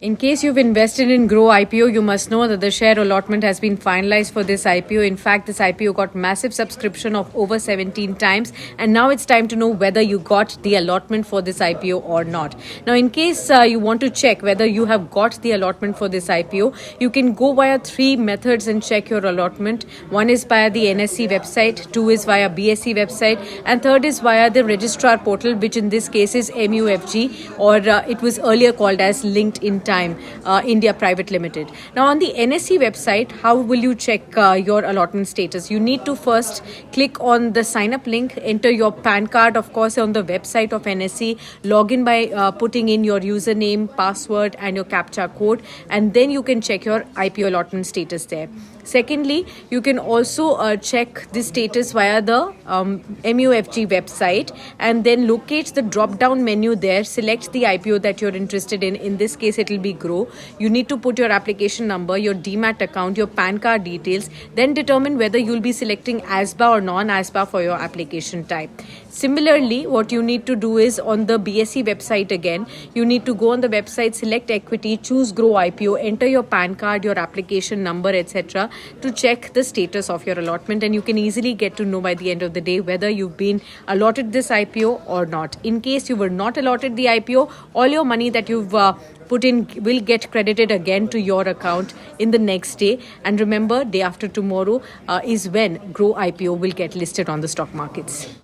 In case you've invested in Grow IPO, you must know that the share allotment has been finalized for this IPO. In fact, this IPO got massive subscription of over 17 times, and now it's time to know whether you got the allotment for this IPO or not. Now, in case you want to check whether you have got the allotment for this IPO, you can go via three methods and check your allotment. One is via the NSE website, two is via BSE website, and third is via the registrar portal, which in this case is MUFG, or it was earlier called as Linked In Time India Private Limited. Now, on the NSE website, how will you check your allotment status? You need to first click on the sign up link, enter your PAN card, of course, on the website of NSE, log in by putting in your username, password, and your CAPTCHA code, and then you can check your IPO allotment status there. Secondly, you can also check the status via the MUFG website, and then locate the drop down menu there, select the IPO that you're interested in. In this case, it will be Grow. You need to put your application number, your DMAT account, your PAN card details, then determine whether you'll be selecting ASBA or non-ASBA for your application type. Similarly, what you need to do is on the BSE website again, you need to go on the website, select equity, choose Grow IPO, enter your PAN card, your application number, etc. to check the status of your allotment, and you can easily get to know by the end of the day whether you've been allotted this IPO or not. In case you were not allotted the IPO, all your money that you've put in will get credited again to your account in the next day. And remember, day after tomorrow is when Grow IPO will get listed on the stock markets.